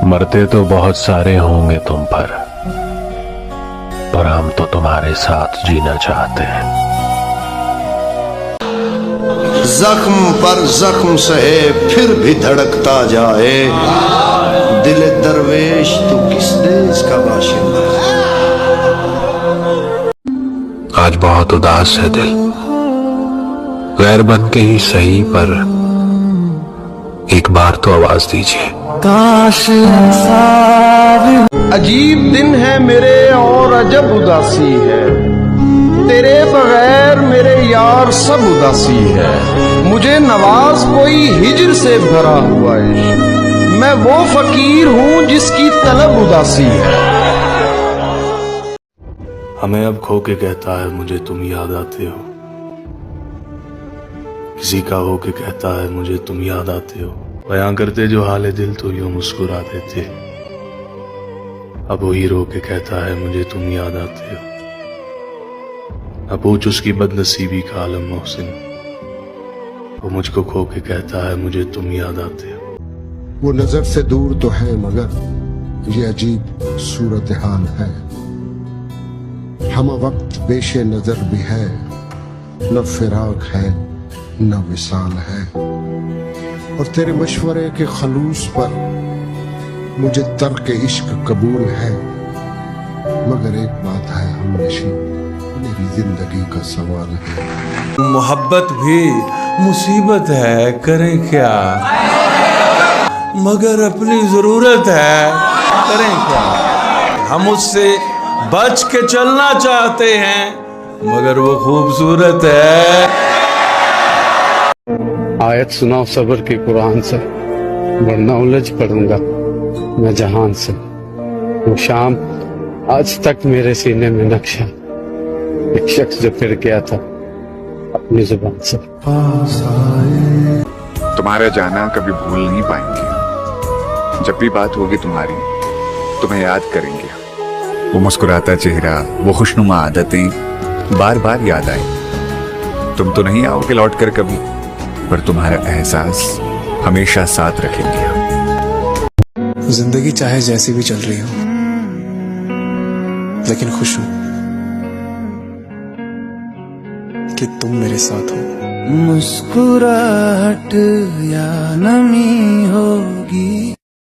मरते तो बहुत सारे होंगे तुम पर हम तो तुम्हारे साथ जीना चाहते हैं। जख्म पर जख्म सहे फिर भी धड़कता जाए, दिल दरवेश तू किस देश का बाशिंदा है। आज बहुत उदास है दिल, गैर बन के ही सही पर एक बार तो आवाज दीजिए। अजीब दिन है मेरे और अजब उदासी है, तेरे बगैर मेरे यार सब उदासी है। मुझे नवाज कोई हिज्र से भरा हुआ इश्क, मैं वो फकीर हूँ जिसकी तलब उदासी है। हमें अब खो के कहता है मुझे तुम याद आते हो, किसी का हो के कहता है मुझे तुम याद आते हो। बयां करते जो हाल दिल तो यूं मुस्कुराते थे, अब वही रो के कहता है मुझे तुम याद आते हो। अब पूछ उसकी बदनसीबी का आलम मोहसिन, वो मुझको खो के कहता है मुझे तुम याद आते हो। वो नजर से दूर तो है मगर ये अजीब सूरत हाल है, हम वक्त पेशे नजर भी है, न फिराक है न विसाल है। और तेरे मशवरे के खलूस पर मुझे तर्क इश्क कबूल है, मगर एक बात है हमनशी, मेरी जिंदगी का सवाल है। मोहब्बत भी मुसीबत है, करें क्या, मगर अपनी जरूरत है, करें क्या। हम उससे बच के चलना चाहते हैं, मगर वो खूबसूरत है। आयत सुनाओ सब्र की कुरान से, वरना उलझ पड़ूंगा मैं जहान से। वो शाम आज तक मेरे सीने में नक्शा, एक शख्स जो फिर गया था अपनी जुबान से। तुम्हारा जाना कभी भूल नहीं पाएंगे, जब भी बात होगी तुम्हारी तुम्हें याद करेंगे। वो मुस्कुराता चेहरा, वो खुशनुमा आदतें बार बार याद आए। तुम तो नहीं आओगे लौट कर कभी, पर तुम्हारा एहसास हमेशा साथ रखेंगे। जिंदगी चाहे जैसी भी चल रही हो, लेकिन खुश हूं कि तुम मेरे साथ हो। मुस्कुराहट या नमी होगी।